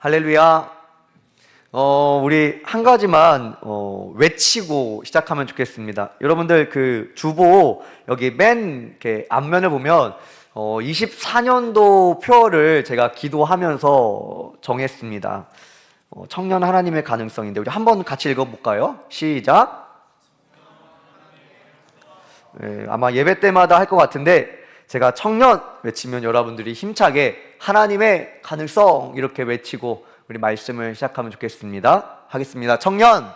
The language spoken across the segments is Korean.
할렐루야. 우리 한 가지만 외치고 시작하면 좋겠습니다. 여러분들 그 주보 여기 맨 이렇게 앞면을 보면 24년도 표를 제가 기도하면서 정했습니다. 청년 하나님의 가능성인데 우리 한번 같이 읽어볼까요? 시작. 네, 아마 예배 때마다 할 것 같은데 제가 청년 외치면 여러분들이 힘차게 하나님의 가능성 이렇게 외치고 우리 말씀을 시작하면 좋겠습니다. 하겠습니다. 청년,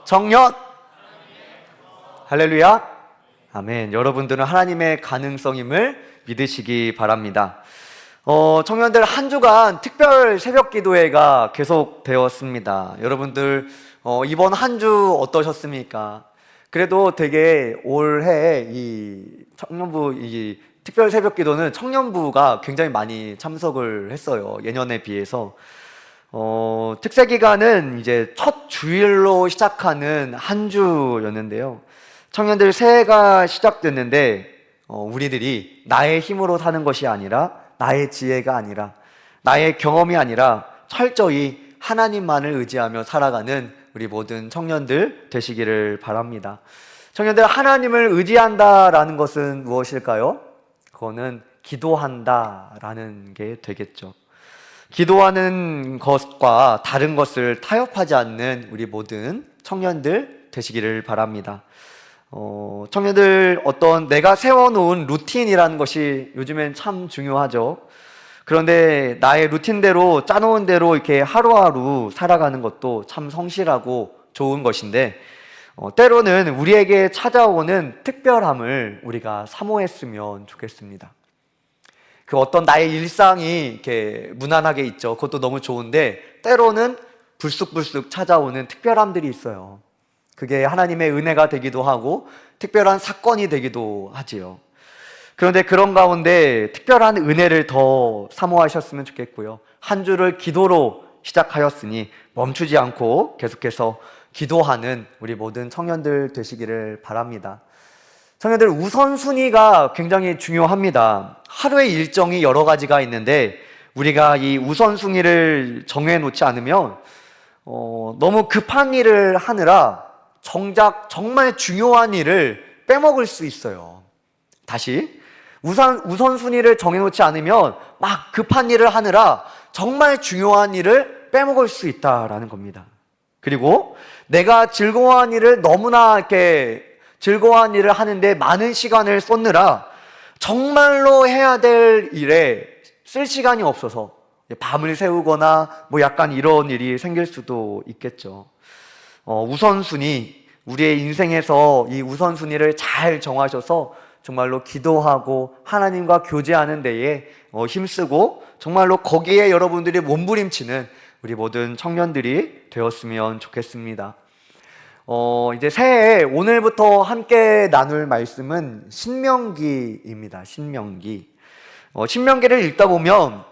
청년, 할렐루야, 아멘. 여러분들은 하나님의 가능성임을 믿으시기 바랍니다. 청년들 한 주간 특별 새벽 기도회가 계속되었습니다. 여러분들 이번 한 주 어떠셨습니까? 그래도 되게 올해 이 청년부 이 특별 새벽 기도는 청년부가 굉장히 많이 참석을 했어요. 예년에 비해서. 특세 기간은 이제 첫 주일로 시작하는 한 주였는데요. 청년들 새해가 시작됐는데 우리들이 나의 힘으로 사는 것이 아니라 나의 지혜가 아니라 나의 경험이 아니라 철저히 하나님만을 의지하며 살아가는 우리 모든 청년들 되시기를 바랍니다. 청년들, 하나님을 의지한다라는 것은 무엇일까요? 그거는 기도한다라는 게 되겠죠. 기도하는 것과 다른 것을 타협하지 않는 우리 모든 청년들 되시기를 바랍니다. 청년들 어떤 내가 세워놓은 루틴이라는 것이 요즘엔 참 중요하죠. 그런데 나의 루틴대로 짜놓은 대로 이렇게 하루하루 살아가는 것도 참 성실하고 좋은 것인데 때로는 우리에게 찾아오는 특별함을 우리가 사모했으면 좋겠습니다. 그 어떤 나의 일상이 이렇게 무난하게 있죠. 그것도 너무 좋은데 때로는 불쑥불쑥 찾아오는 특별함들이 있어요. 그게 하나님의 은혜가 되기도 하고 특별한 사건이 되기도 하지요. 그런데 그런 가운데 특별한 은혜를 더 사모하셨으면 좋겠고요. 한 주를 기도로 시작하였으니 멈추지 않고 계속해서 기도하는 우리 모든 청년들 되시기를 바랍니다. 청년들, 우선순위가 굉장히 중요합니다. 하루의 일정이 여러 가지가 있는데 우리가 이 우선순위를 정해놓지 않으면 너무 급한 일을 하느라 정작 정말 중요한 일을 빼먹을 수 있어요. 다시 우선순위를 정해놓지 않으면 막 급한 일을 하느라 정말 중요한 일을 빼먹을 수 있다라는 겁니다. 그리고 내가 즐거워한 일을 너무나 이렇게 즐거워한 일을 하는데 많은 시간을 쏟느라 정말로 해야 될 일에 쓸 시간이 없어서 밤을 새우거나 뭐 약간 이런 일이 생길 수도 있겠죠. 우선순위, 우리의 인생에서 이 우선순위를 잘 정하셔서 정말로 기도하고 하나님과 교제하는 데에 힘쓰고 정말로 거기에 여러분들이 몸부림치는 우리 모든 청년들이 되었으면 좋겠습니다. 이제 새해 오늘부터 함께 나눌 말씀은 신명기입니다. 신명기. 신명기를 읽다 보면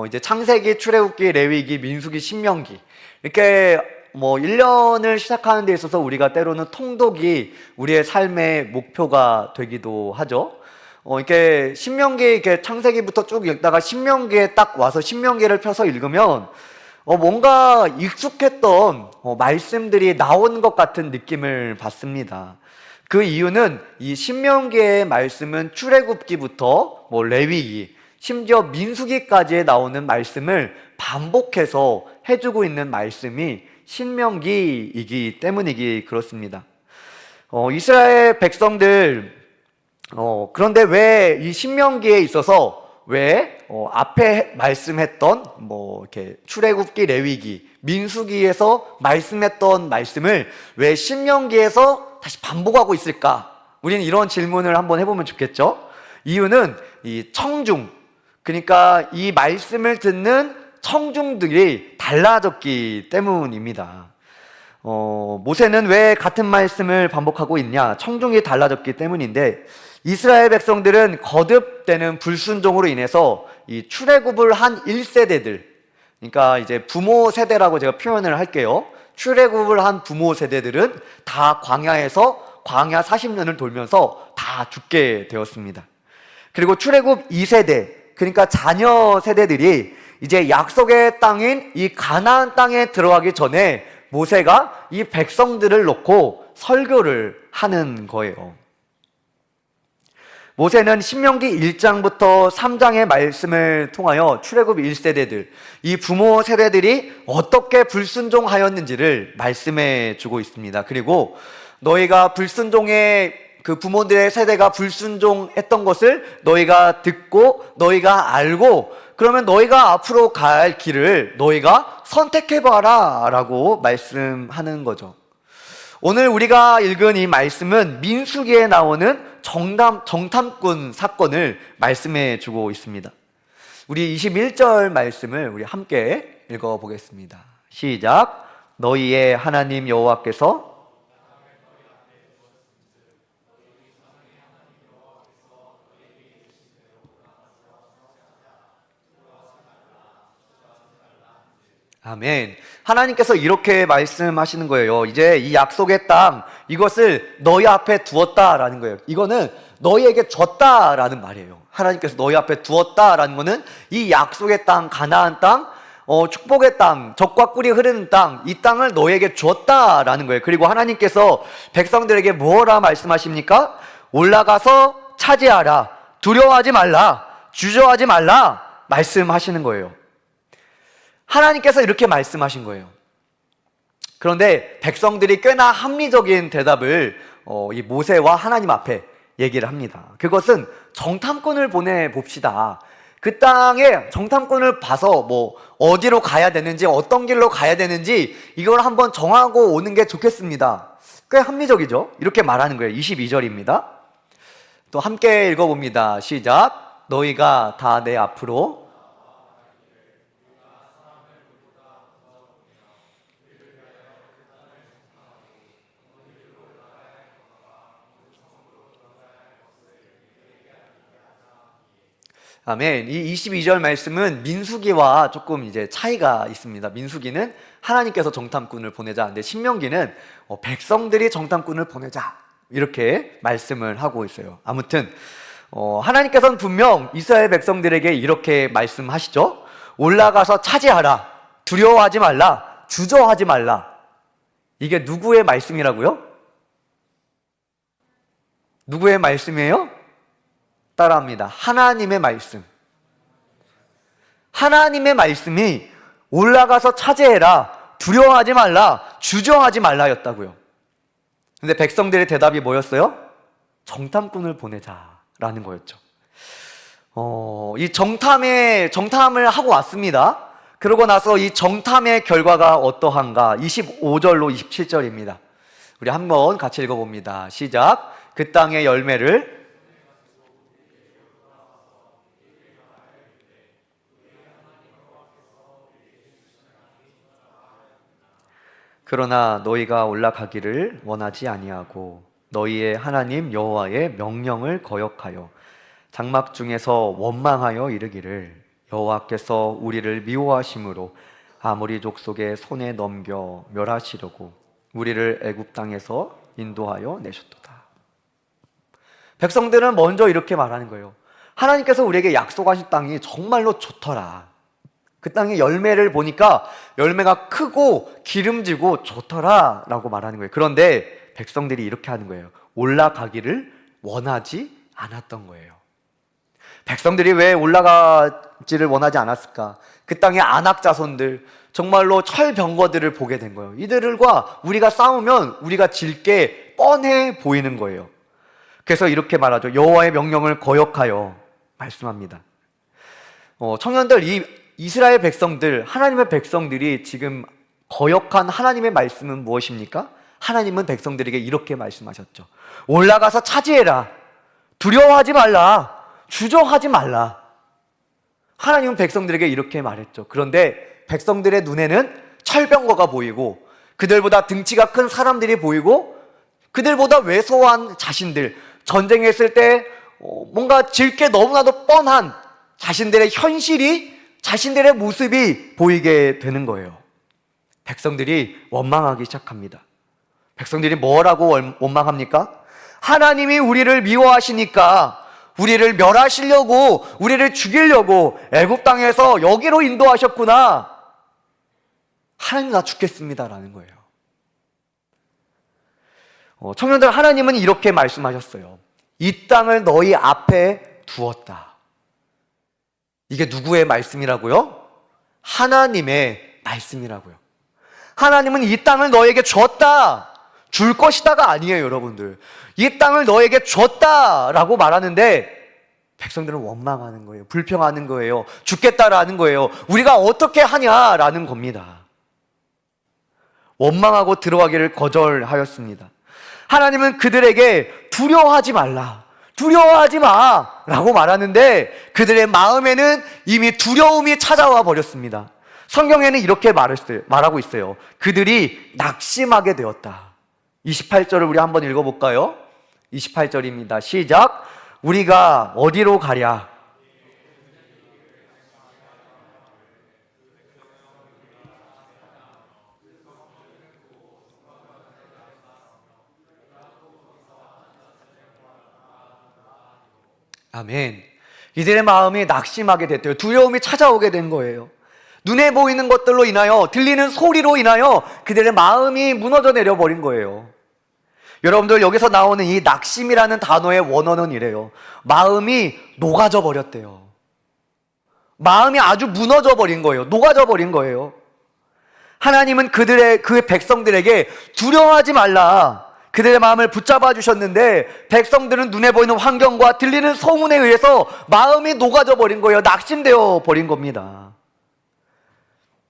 이제 창세기, 출애굽기, 레위기, 민수기, 신명기 이렇게 1년을 시작하는 데 있어서 우리가 때로는 통독이 우리의 삶의 목표가 되기도 하죠. 이렇게 신명기, 이렇게 창세기부터 쭉 읽다가 신명기에 딱 와서 신명기를 펴서 읽으면 뭔가 익숙했던 말씀들이 나온 것 같은 느낌을 받습니다. 그 이유는 이 신명기의 말씀은 출애굽기부터 레위기, 심지어 민수기까지 나오는 말씀을 반복해서 해주고 있는 말씀이 신명기이기 때문이기 그렇습니다. 이스라엘 백성들 그런데 왜 이 신명기에 있어서 왜 앞에 말씀했던 이렇게 출애굽기, 레위기, 민수기에서 말씀했던 말씀을 왜 신명기에서 다시 반복하고 있을까? 우리는 이런 질문을 한번 해보면 좋겠죠. 이유는 이 청중, 그러니까 이 말씀을 듣는 청중들이 달라졌기 때문입니다. 모세는 왜 같은 말씀을 반복하고 있냐? 청중이 달라졌기 때문인데 이스라엘 백성들은 거듭되는 불순종으로 인해서 이 출애굽을 한 1세대들, 그러니까 이제 부모 세대라고 제가 표현을 할게요. 출애굽을 한 부모 세대들은 다 광야에서 광야 40년을 돌면서 다 죽게 되었습니다. 그리고 출애굽 2세대, 그러니까 자녀 세대들이 이제 약속의 땅인 이 가나안 땅에 들어가기 전에 모세가 이 백성들을 놓고 설교를 하는 거예요. 모세는 신명기 1장부터 3장의 말씀을 통하여 출애굽 1세대들, 이 부모 세대들이 어떻게 불순종하였는지를 말씀해 주고 있습니다. 그리고 너희가 불순종의 그 부모들의 세대가 불순종했던 것을 너희가 듣고 너희가 알고 그러면 너희가 앞으로 갈 길을 너희가 선택해봐라 라고 말씀하는 거죠. 오늘 우리가 읽은 이 말씀은 민수기에 나오는 정탐꾼 사건을 말씀해 주고 있습니다. 우리 21절 말씀을 우리 함께 읽어보겠습니다. 시작. 너희의 하나님 여호와께서 아멘. 하나님께서 이렇게 말씀하시는 거예요. 이제 이 약속의 땅, 이것을 너희 앞에 두었다라는 거예요. 이거는 너희에게 줬다라는 말이에요. 하나님께서 너희 앞에 두었다라는 거는 이 약속의 땅, 가나안 땅, 축복의 땅, 젖과 꿀이 흐르는 땅, 이 땅을 너희에게 줬다라는 거예요. 그리고 하나님께서 백성들에게 뭐라 말씀하십니까? 올라가서 차지하라, 두려워하지 말라, 주저하지 말라 말씀하시는 거예요. 하나님께서 이렇게 말씀하신 거예요. 그런데 백성들이 꽤나 합리적인 대답을 이 모세와 하나님 앞에 얘기를 합니다. 그것은 정탐꾼을 보내봅시다. 그 땅에 정탐꾼을 봐서 뭐 어디로 가야 되는지 어떤 길로 가야 되는지 이걸 한번 정하고 오는 게 좋겠습니다. 꽤 합리적이죠? 이렇게 말하는 거예요. 22절입니다. 또 함께 읽어봅니다. 시작. 너희가 다 내 앞으로 아멘. 이 22절 말씀은 민수기와 조금 이제 차이가 있습니다. 민수기는 하나님께서 정탐꾼을 보내자. 근데 신명기는 백성들이 정탐꾼을 보내자. 이렇게 말씀을 하고 있어요. 아무튼 하나님께서는 분명 이스라엘 백성들에게 이렇게 말씀하시죠. 올라가서 차지하라. 두려워하지 말라. 주저하지 말라. 이게 누구의 말씀이라고요? 누구의 말씀이에요? 따라합니다. 하나님의 말씀. 하나님의 말씀이 올라가서 차지해라, 두려워하지 말라, 주저하지 말라였다고요. 근데 백성들의 대답이 뭐였어요? 정탐꾼을 보내자라는 거였죠. 이 정탐을 하고 왔습니다. 그러고 나서 이 정탐의 결과가 어떠한가? 25절로 27절입니다. 우리 한번 같이 읽어봅니다. 시작. 그 땅의 열매를 그러나 너희가 올라가기를 원하지 아니하고 너희의 하나님 여호와의 명령을 거역하여 장막 중에서 원망하여 이르기를 여호와께서 우리를 미워하심으로 아모리 족속의 손에 넘겨 멸하시려고 우리를 애굽 땅에서 인도하여 내셨도다. 백성들은 먼저 이렇게 말하는 거예요. 하나님께서 우리에게 약속하신 땅이 정말로 좋더라. 그 땅의 열매를 보니까 열매가 크고 기름지고 좋더라 라고 말하는 거예요. 그런데 백성들이 이렇게 하는 거예요. 올라가기를 원하지 않았던 거예요. 백성들이 왜 올라가지를 원하지 않았을까? 그 땅의 아낙 자손들, 정말로 철병거들을 보게 된 거예요. 이들과 우리가 싸우면 우리가 질 게 뻔해 보이는 거예요. 그래서 이렇게 말하죠. 여호와의 명령을 거역하여 말씀합니다. 청년들, 이 이스라엘 백성들, 하나님의 백성들이 지금 거역한 하나님의 말씀은 무엇입니까? 하나님은 백성들에게 이렇게 말씀하셨죠. 올라가서 차지해라. 두려워하지 말라. 주저하지 말라. 하나님은 백성들에게 이렇게 말했죠. 그런데 백성들의 눈에는 철병거가 보이고 그들보다 등치가 큰 사람들이 보이고 그들보다 왜소한 자신들, 전쟁했을 때 뭔가 질 게 너무나도 뻔한 자신들의 현실이, 자신들의 모습이 보이게 되는 거예요. 백성들이 원망하기 시작합니다. 백성들이 뭐라고 원망합니까? 하나님이 우리를 미워하시니까 우리를 멸하시려고, 우리를 죽이려고 애굽 땅에서 여기로 인도하셨구나. 하나님, 나 죽겠습니다라는 거예요. 청년들, 하나님은 이렇게 말씀하셨어요. 이 땅을 너희 앞에 두었다. 이게 누구의 말씀이라고요? 하나님의 말씀이라고요. 하나님은 이 땅을 너에게 줬다, 줄 것이다가 아니에요, 여러분들. 이 땅을 너에게 줬다라고 말하는데 백성들은 원망하는 거예요. 불평하는 거예요. 죽겠다라는 거예요. 우리가 어떻게 하냐라는 겁니다. 원망하고 들어가기를 거절하였습니다. 하나님은 그들에게 두려워하지 말라, 두려워하지 마 라고 말하는데 그들의 마음에는 이미 두려움이 찾아와 버렸습니다. 성경에는 이렇게 말하고 있어요. 그들이 낙심하게 되었다. 28절을 우리 한번 읽어볼까요? 28절입니다. 시작. 우리가 어디로 가랴? 아멘. 이들의 마음이 낙심하게 됐대요. 두려움이 찾아오게 된 거예요. 눈에 보이는 것들로 인하여, 들리는 소리로 인하여 그들의 마음이 무너져 내려버린 거예요. 여러분들, 여기서 나오는 이 낙심이라는 단어의 원어는 이래요. 마음이 녹아져 버렸대요. 마음이 아주 무너져 버린 거예요. 녹아져 버린 거예요. 하나님은 그 백성들에게 두려워하지 말라, 그들의 마음을 붙잡아 주셨는데 백성들은 눈에 보이는 환경과 들리는 소문에 의해서 마음이 녹아져 버린 거예요. 낙심되어 버린 겁니다.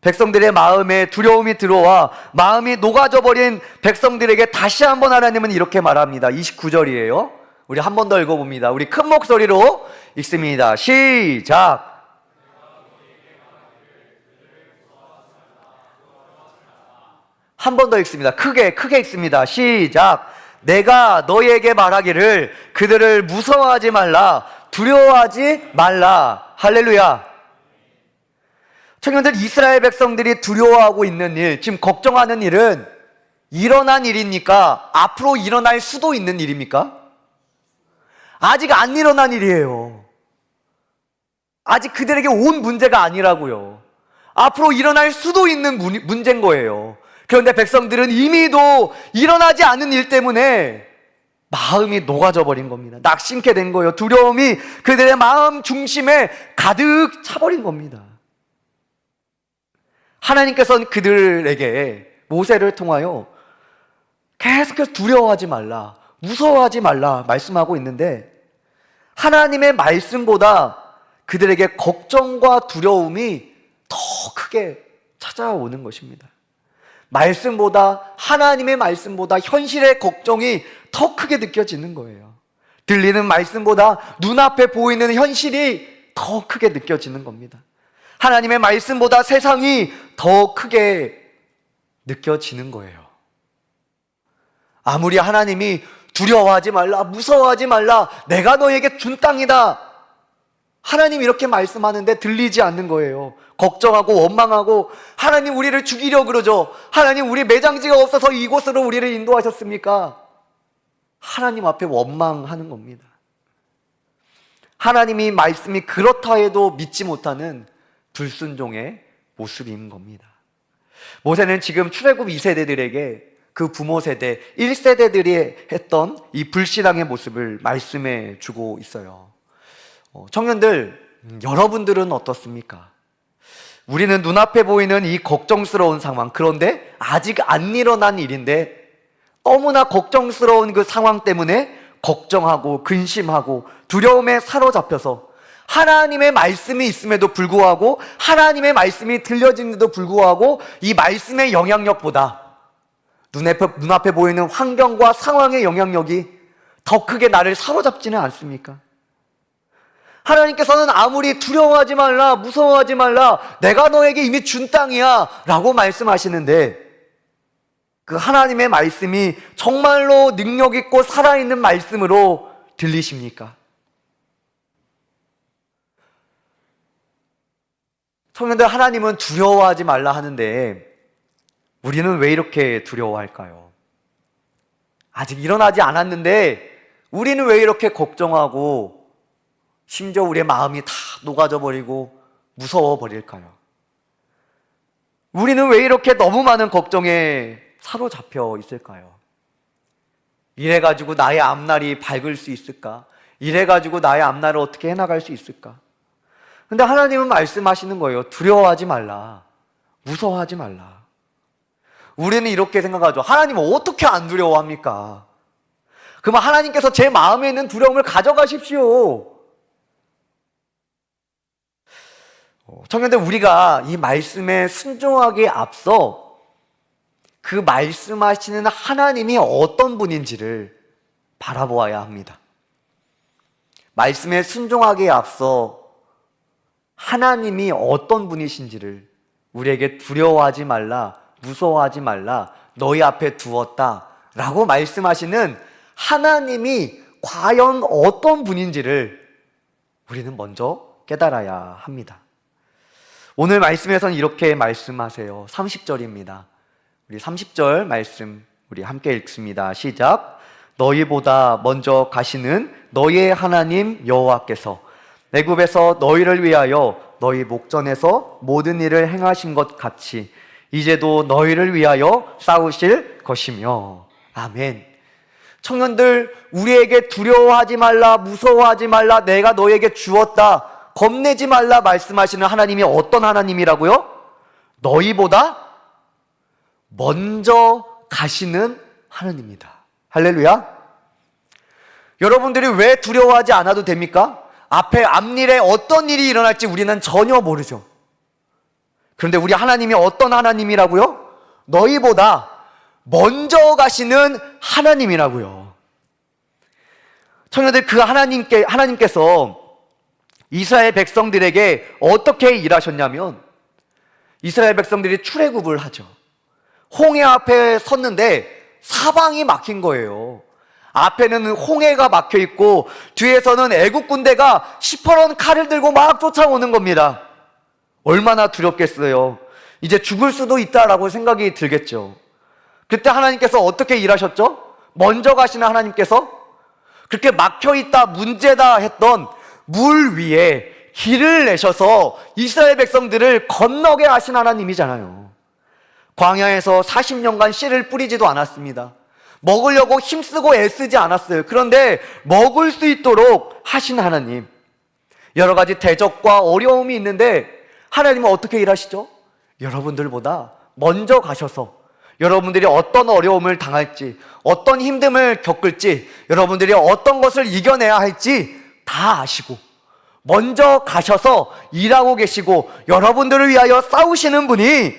백성들의 마음에 두려움이 들어와 마음이 녹아져 버린 백성들에게 다시 한번 하나님은 이렇게 말합니다. 29절이에요. 우리 한 번 더 읽어봅니다. 우리 큰 목소리로 읽습니다. 시작. 한 번 더 읽습니다. 크게 읽습니다. 시작. 내가 너희에게 말하기를 그들을 무서워하지 말라, 두려워하지 말라. 할렐루야. 청년들, 이스라엘 백성들이 두려워하고 있는 일, 지금 걱정하는 일은 일어난 일입니까? 앞으로 일어날 수도 있는 일입니까? 아직 안 일어난 일이에요. 아직 그들에게 온 문제가 아니라고요. 앞으로 일어날 수도 있는 문제인 거예요. 그런데 백성들은 이미도 일어나지 않은 일 때문에 마음이 녹아져 버린 겁니다. 낙심케 된 거예요. 두려움이 그들의 마음 중심에 가득 차버린 겁니다. 하나님께서는 그들에게 모세를 통하여 계속해서 두려워하지 말라, 무서워하지 말라 말씀하고 있는데 하나님의 말씀보다 그들에게 걱정과 두려움이 더 크게 찾아오는 것입니다. 하나님의 말씀보다 현실의 걱정이 더 크게 느껴지는 거예요. 들리는 말씀보다 눈앞에 보이는 현실이 더 크게 느껴지는 겁니다. 하나님의 말씀보다 세상이 더 크게 느껴지는 거예요. 아무리 하나님이 두려워하지 말라, 무서워하지 말라, 내가 너에게 준 땅이다, 하나님 이렇게 말씀하는데 들리지 않는 거예요. 걱정하고 원망하고, 하나님 우리를 죽이려 그러죠. 하나님 우리 매장지가 없어서 이곳으로 우리를 인도하셨습니까? 하나님 앞에 원망하는 겁니다. 하나님이 말씀이 그렇다 해도 믿지 못하는 불순종의 모습인 겁니다. 모세는 지금 출애굽 2세대들에게 그 부모 세대 1세대들이 했던 이 불신앙의 모습을 말씀해 주고 있어요. 청년들, 여러분들은 어떻습니까? 우리는 눈앞에 보이는 이 걱정스러운 상황, 그런데 아직 안 일어난 일인데 너무나 걱정스러운 그 상황 때문에 걱정하고 근심하고 두려움에 사로잡혀서 하나님의 말씀이 있음에도 불구하고, 하나님의 말씀이 들려지는데도 불구하고 이 말씀의 영향력보다 눈앞에 보이는 환경과 상황의 영향력이 더 크게 나를 사로잡지는 않습니까? 하나님께서는 아무리 두려워하지 말라, 무서워하지 말라, 내가 너에게 이미 준 땅이야 라고 말씀하시는데 그 하나님의 말씀이 정말로 능력 있고 살아있는 말씀으로 들리십니까? 청년들, 하나님은 두려워하지 말라 하는데 우리는 왜 이렇게 두려워할까요? 아직 일어나지 않았는데 우리는 왜 이렇게 걱정하고 심지어 우리의 마음이 다 녹아져 버리고 무서워 버릴까요? 우리는 왜 이렇게 너무 많은 걱정에 사로잡혀 있을까요? 이래가지고 나의 앞날이 밝을 수 있을까? 이래가지고 나의 앞날을 어떻게 해나갈 수 있을까? 근데 하나님은 말씀하시는 거예요. 두려워하지 말라. 무서워하지 말라. 우리는 이렇게 생각하죠. 하나님은 어떻게 안 두려워합니까? 그러면 하나님께서 제 마음에 있는 두려움을 가져가십시오. 청년들, 우리가 이 말씀에 순종하기에 앞서 그 말씀하시는 하나님이 어떤 분인지를 바라보아야 합니다. 말씀에 순종하기에 앞서 하나님이 어떤 분이신지를 우리에게 두려워하지 말라, 무서워하지 말라, 너희 앞에 두었다 라고 말씀하시는 하나님이 과연 어떤 분인지를 우리는 먼저 깨달아야 합니다. 오늘 말씀에서는 이렇게 말씀하세요. 30절입니다. 우리 30절 말씀 우리 함께 읽습니다. 시작. 너희보다 먼저 가시는 너희의 하나님 여호와께서 애굽에서 너희를 위하여 너희 목전에서 모든 일을 행하신 것 같이 이제도 너희를 위하여 싸우실 것이며. 아멘. 청년들, 우리에게 두려워하지 말라, 무서워하지 말라, 내가 너에게 주었다, 겁내지 말라 말씀하시는 하나님이 어떤 하나님이라고요? 너희보다 먼저 가시는 하나님입니다. 할렐루야. 여러분들이 왜 두려워하지 않아도 됩니까? 앞일에 어떤 일이 일어날지 우리는 전혀 모르죠. 그런데 우리 하나님이 어떤 하나님이라고요? 너희보다 먼저 가시는 하나님이라고요. 청년들, 그 하나님께서 이스라엘 백성들에게 어떻게 일하셨냐면, 이스라엘 백성들이 출애굽을 하죠. 홍해 앞에 섰는데 사방이 막힌 거예요. 앞에는 홍해가 막혀 있고 뒤에서는 애국 군대가 시퍼런 칼을 들고 막 쫓아오는 겁니다. 얼마나 두렵겠어요. 이제 죽을 수도 있다라고 생각이 들겠죠. 그때 하나님께서 어떻게 일하셨죠? 먼저 가시는 하나님께서 그렇게 막혀 있다, 문제다 했던 물 위에 길을 내셔서 이스라엘 백성들을 건너게 하신 하나님이잖아요. 광야에서 40년간 씨를 뿌리지도 않았습니다. 먹으려고 힘쓰고 애쓰지 않았어요. 그런데 먹을 수 있도록 하신 하나님. 여러 가지 대적과 어려움이 있는데 하나님은 어떻게 일하시죠? 여러분들보다 먼저 가셔서 여러분들이 어떤 어려움을 당할지, 어떤 힘듦을 겪을지, 여러분들이 어떤 것을 이겨내야 할지 다 아시고 먼저 가셔서 일하고 계시고 여러분들을 위하여 싸우시는 분이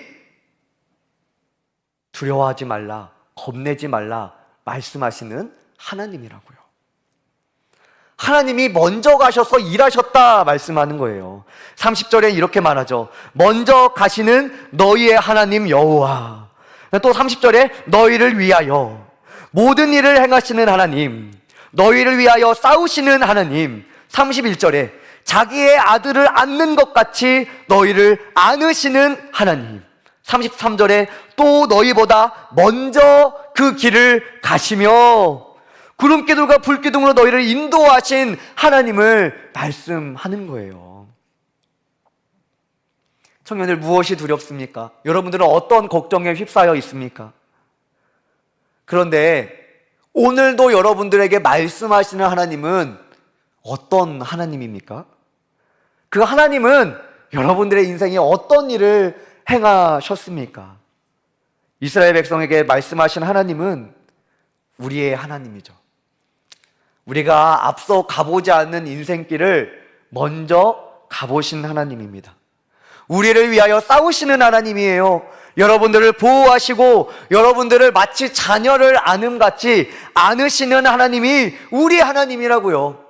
두려워하지 말라, 겁내지 말라 말씀하시는 하나님이라고요. 하나님이 먼저 가셔서 일하셨다 말씀하는 거예요. 30절에 이렇게 말하죠. 먼저 가시는 너희의 하나님 여호와. 또 30절에 너희를 위하여 모든 일을 행하시는 하나님, 너희를 위하여 싸우시는 하나님. 31절에 자기의 아들을 안는 것 같이 너희를 안으시는 하나님. 33절에 또 너희보다 먼저 그 길을 가시며 구름기둥과 불기둥으로 너희를 인도하신 하나님을 말씀하는 거예요. 청년들, 무엇이 두렵습니까? 여러분들은 어떤 걱정에 휩싸여 있습니까? 그런데 오늘도 여러분들에게 말씀하시는 하나님은 어떤 하나님입니까? 그 하나님은 여러분들의 인생에 어떤 일을 행하셨습니까? 이스라엘 백성에게 말씀하신 하나님은 우리의 하나님이죠. 우리가 앞서 가보지 않는 인생길을 먼저 가보신 하나님입니다. 우리를 위하여 싸우시는 하나님이에요. 여러분들을 보호하시고 여러분들을 마치 자녀를 안음같이 안으시는 하나님이 우리 하나님이라고요.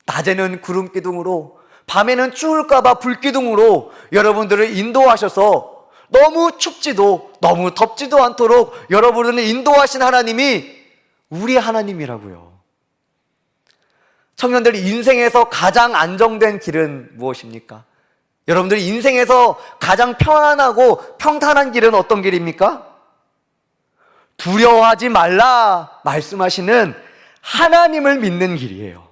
낮에는 구름기둥으로, 밤에는 추울까봐 불기둥으로 여러분들을 인도하셔서 너무 춥지도 너무 덥지도 않도록 여러분을 인도하신 하나님이 우리 하나님이라고요. 청년들, 인생에서 가장 안정된 길은 무엇입니까? 여러분들이 인생에서 가장 편안하고 평탄한 길은 어떤 길입니까? 두려워하지 말라 말씀하시는 하나님을 믿는 길이에요.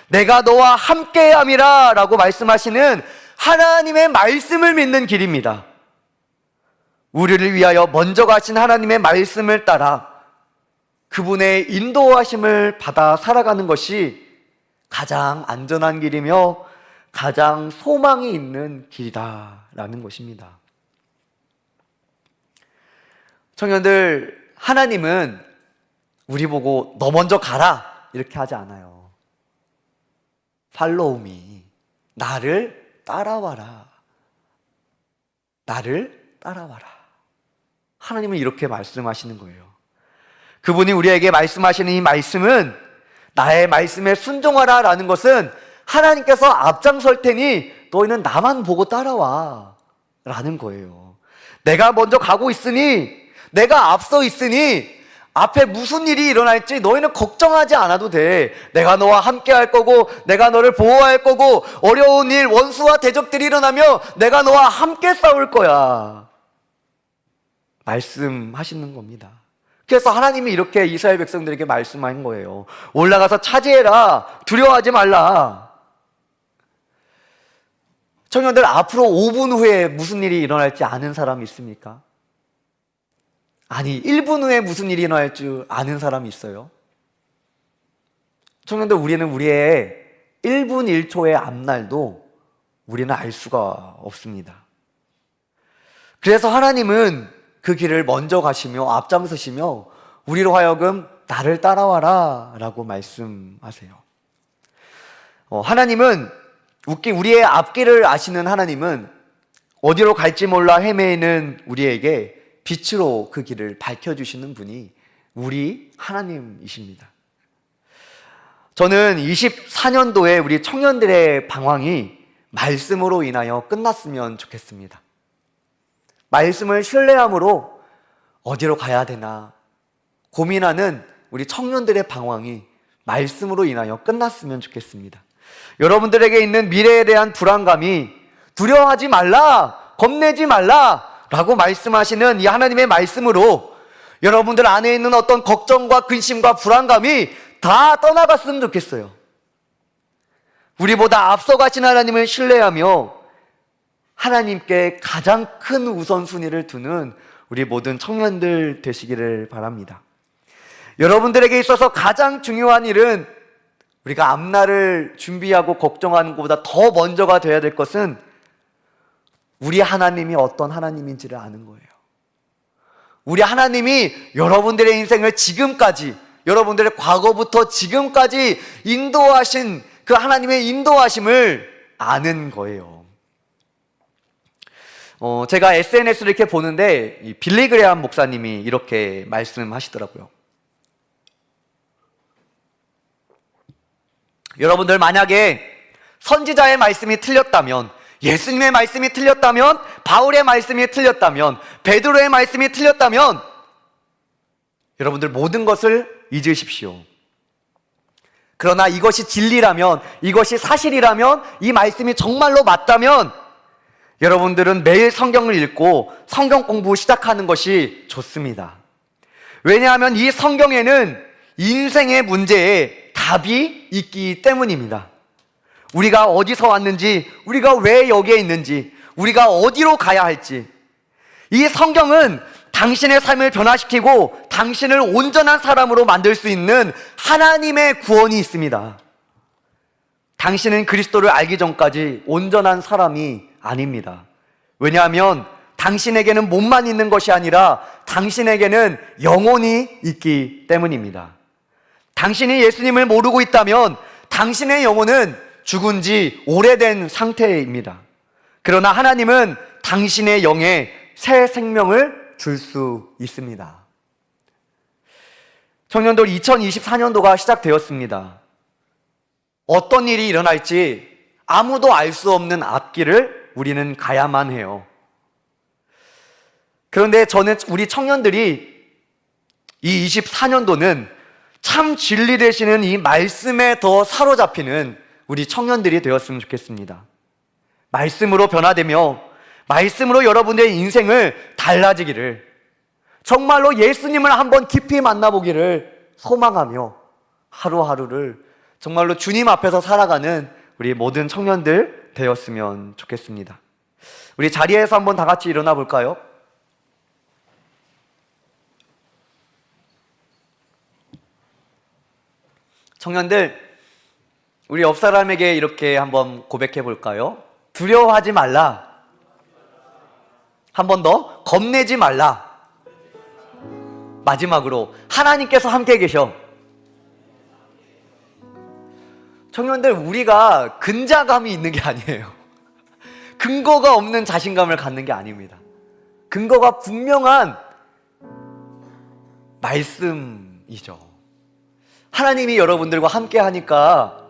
내가 너와 함께함이라 라고 말씀하시는 하나님의 말씀을 믿는 길입니다. 우리를 위하여 먼저 가신 하나님의 말씀을 따라 그분의 인도하심을 받아 살아가는 것이 가장 안전한 길이며 가장 소망이 있는 길이다라는 것입니다. 청년들, 하나님은 우리 보고 너 먼저 가라 이렇게 하지 않아요. Follow me. 나를 따라와라. 나를 따라와라. 하나님은 이렇게 말씀하시는 거예요. 그분이 우리에게 말씀하시는 이 말씀은 나의 말씀에 순종하라 라는 것은 하나님께서 앞장설 테니 너희는 나만 보고 따라와 라는 거예요. 내가 먼저 가고 있으니, 내가 앞서 있으니 앞에 무슨 일이 일어날지 너희는 걱정하지 않아도 돼. 내가 너와 함께 할 거고 내가 너를 보호할 거고 어려운 일, 원수와 대적들이 일어나며 내가 너와 함께 싸울 거야 말씀하시는 겁니다. 그래서 하나님이 이렇게 이스라엘 백성들에게 말씀한 거예요. 올라가서 차지해라. 두려워하지 말라. 청년들, 앞으로 5분 후에 무슨 일이 일어날지 아는 사람이 있습니까? 아니, 1분 후에 무슨 일이 일어날 줄 아는 사람이 있어요? 청년들, 우리는 우리의 1분 1초의 앞날도 우리는 알 수가 없습니다. 그래서 하나님은 그 길을 먼저 가시며 앞장서시며 우리로 하여금 나를 따라와라 라고 말씀하세요. 하나님은 우리의 앞길을 아시는 하나님은 어디로 갈지 몰라 헤매는 우리에게 빛으로 그 길을 밝혀주시는 분이 우리 하나님이십니다. 저는 24년도에 우리 청년들의 방황이 말씀으로 인하여 끝났으면 좋겠습니다. 말씀을 신뢰함으로 어디로 가야 되나 고민하는 우리 청년들의 방황이 말씀으로 인하여 끝났으면 좋겠습니다. 여러분들에게 있는 미래에 대한 불안감이 두려워하지 말라, 겁내지 말라 라고 말씀하시는 이 하나님의 말씀으로 여러분들 안에 있는 어떤 걱정과 근심과 불안감이 다 떠나갔으면 좋겠어요. 우리보다 앞서가신 하나님을 신뢰하며 하나님께 가장 큰 우선순위를 두는 우리 모든 청년들 되시기를 바랍니다. 여러분들에게 있어서 가장 중요한 일은 우리가 앞날을 준비하고 걱정하는 것보다 더 먼저가 되어야 될 것은 우리 하나님이 어떤 하나님인지를 아는 거예요. 우리 하나님이 여러분들의 인생을 지금까지, 여러분들의 과거부터 지금까지 인도하신 그 하나님의 인도하심을 아는 거예요. 제가 SNS를 이렇게 보는데 빌리 그레함 목사님이 이렇게 말씀하시더라고요. 여러분들, 만약에 선지자의 말씀이 틀렸다면, 예수님의 말씀이 틀렸다면, 바울의 말씀이 틀렸다면, 베드로의 말씀이 틀렸다면 여러분들 모든 것을 잊으십시오. 그러나 이것이 진리라면, 이것이 사실이라면, 이 말씀이 정말로 맞다면 여러분들은 매일 성경을 읽고 성경 공부 시작하는 것이 좋습니다. 왜냐하면 이 성경에는 인생의 문제에 답이 있기 때문입니다. 우리가 어디서 왔는지, 우리가 왜 여기에 있는지, 우리가 어디로 가야 할지, 이 성경은 당신의 삶을 변화시키고 당신을 온전한 사람으로 만들 수 있는 하나님의 구원이 있습니다. 당신은 그리스도를 알기 전까지 온전한 사람이 아닙니다. 왜냐하면 당신에게는 몸만 있는 것이 아니라 당신에게는 영혼이 있기 때문입니다. 당신이 예수님을 모르고 있다면 당신의 영혼은 죽은 지 오래된 상태입니다. 그러나 하나님은 당신의 영에 새 생명을 줄 수 있습니다. 청년들, 2024년도가 시작되었습니다. 어떤 일이 일어날지 아무도 알 수 없는 앞길을 우리는 가야만 해요. 그런데 저는 우리 청년들이 이 24년도는 참 진리 되시는 이 말씀에 더 사로잡히는 우리 청년들이 되었으면 좋겠습니다. 말씀으로 변화되며 말씀으로 여러분들의 인생을 달라지기를, 정말로 예수님을 한번 깊이 만나보기를 소망하며 하루하루를 정말로 주님 앞에서 살아가는 우리 모든 청년들 되었으면 좋겠습니다. 우리 자리에서 한번 다 같이 일어나 볼까요? 청년들, 우리 옆 사람에게 이렇게 한번 고백해 볼까요? 두려워하지 말라. 한 번 더, 겁내지 말라. 마지막으로, 하나님께서 함께 계셔. 청년들, 우리가 근자감이 있는 게 아니에요. 근거가 없는 자신감을 갖는 게 아닙니다. 근거가 분명한 말씀이죠. 하나님이 여러분들과 함께 하니까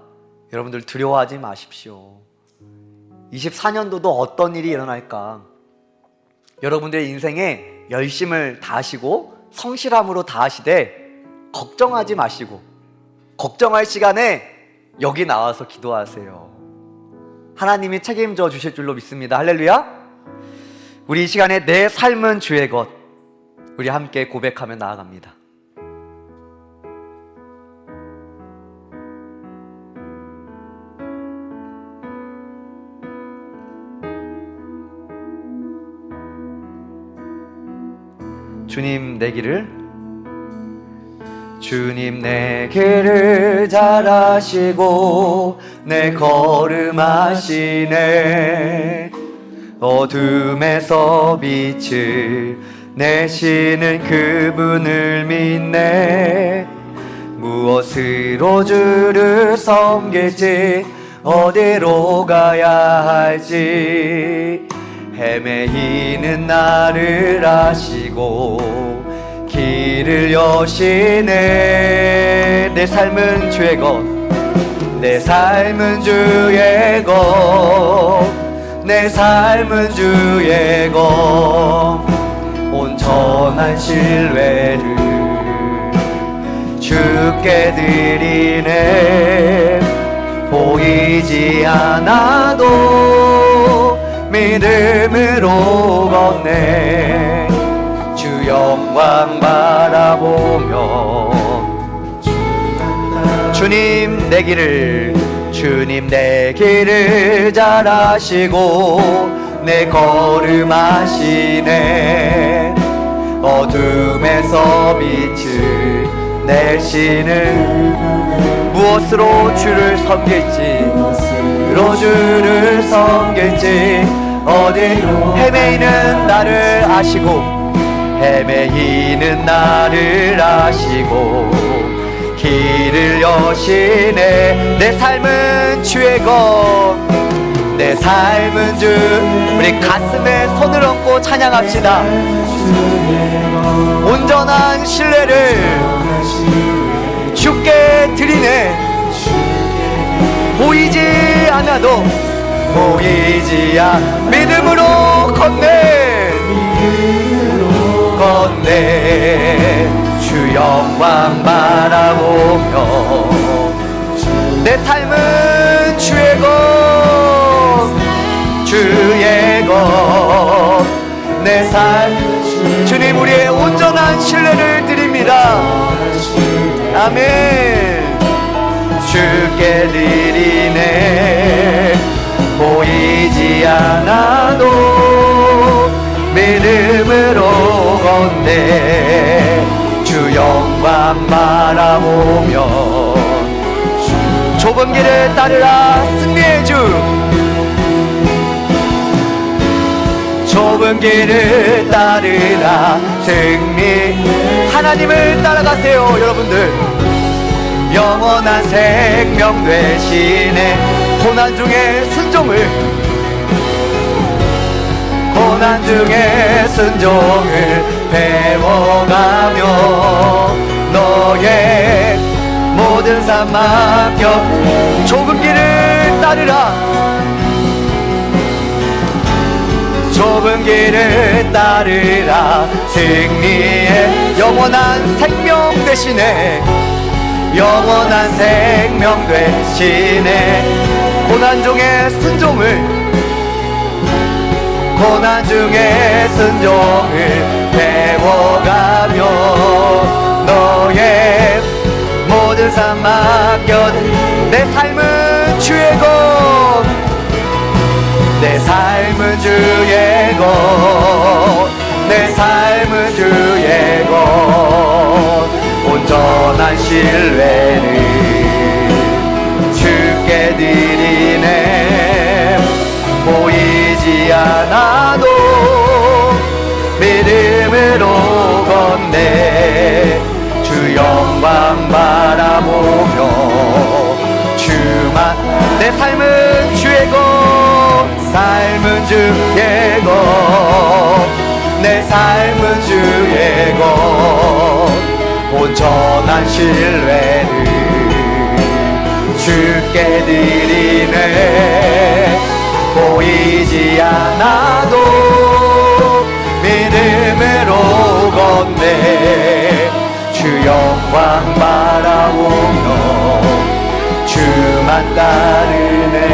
여러분들 두려워하지 마십시오. 24년도도 어떤 일이 일어날까? 여러분들의 인생에 열심을 다하시고 성실함으로 다하시되 걱정하지 마시고, 걱정할 시간에 여기 나와서 기도하세요. 하나님이 책임져 주실 줄로 믿습니다. 할렐루야. 우리 이 시간에 내 삶은 주의 것, 우리 함께 고백하며 나아갑니다. 주님 내 길을 잘 아시고 내 걸음 아시네. 어둠에서 빛을 내시는 그분을 믿네. 무엇으로 주를 섬길지 어디로 가야 할지 헤매이는 나를 아시고 길을 여시네. 내 삶은 주의 것, 내 삶은 주의 것, 내 삶은 주의 것. 온전한 신뢰를 주께 드리네. 보이지 않아도 믿음으로 걷네. 주 영광 바라보며 주님 내 길을 잘 아시고 내 걸음 아시네. 어둠에서 빛을 내시는 무엇으로 주를 섬길지 어디로 헤매이는 나를 아시고 길을 여시네. 내 삶은 주의 것, 내 삶은 주. 우리 가슴에 손을 얹고 찬양합시다. 온전한 신뢰를 주께 드리네. 보이지 않아도 믿음으로 걷네. 주 영광 바라보며 내 삶은 주의 것, 내 삶. 주님 우리의 온전한 신뢰를 드립니다. 아멘. 주께 드리네. 보이지 않아도 믿음으로 걷네. 주 영광 바라보며 좁은 길을 따르라. 승리의 주. 좁은 길을 따르라. 승리. 하나님을 따라가세요 여러분들. 영원한 생명 되시네. 고난 중에 순종을 배워가며 너의 모든 삶 맡겨. 좁은 길을 따르라. 좁은 길을 따르라. 승리의 영원한 생명 되시네. 영원한 생명 되시네. 고난 중에 순종을 배워가며 너의 모든 항상 맡겨둔 내 삶은 주의 것, 내 삶은 주의 것, 내 삶은 주의 것. 온전한 신뢰를 주께 드리네. 보이지 않아도 믿음으로 걷네. 주 영광 바라보며 주만. 내 삶은 주의 것, 삶은 주의 것, 내 삶은 주의 것. 온전한 신뢰를 주께 드리네. 보이지 않아도 믿음으로 걷네. 주 영광 바라보며 주만 따르네.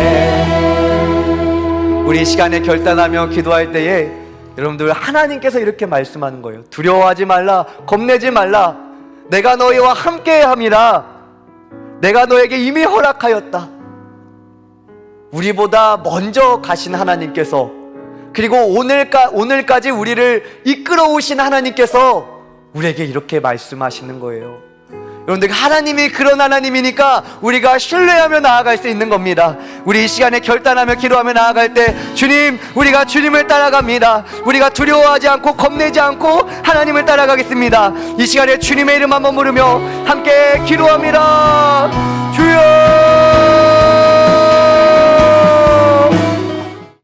우리 이 시간에 결단하며 기도할 때에 여러분들, 하나님께서 이렇게 말씀하는 거예요. 두려워하지 말라, 겁내지 말라. 내가 너희와 함께함이라. 내가 너에게 이미 허락하였다. 우리보다 먼저 가신 하나님께서, 그리고 오늘까지 우리를 이끌어 오신 하나님께서 우리에게 이렇게 말씀하시는 거예요. 여러분들, 하나님이 그런 하나님이니까 우리가 신뢰하며 나아갈 수 있는 겁니다. 우리 이 시간에 결단하며 기도하며 나아갈 때, 주님, 우리가 주님을 따라갑니다. 우리가 두려워하지 않고 겁내지 않고 하나님을 따라가겠습니다. 이 시간에 주님의 이름 한번 부르며 함께 기도합니다. 주여!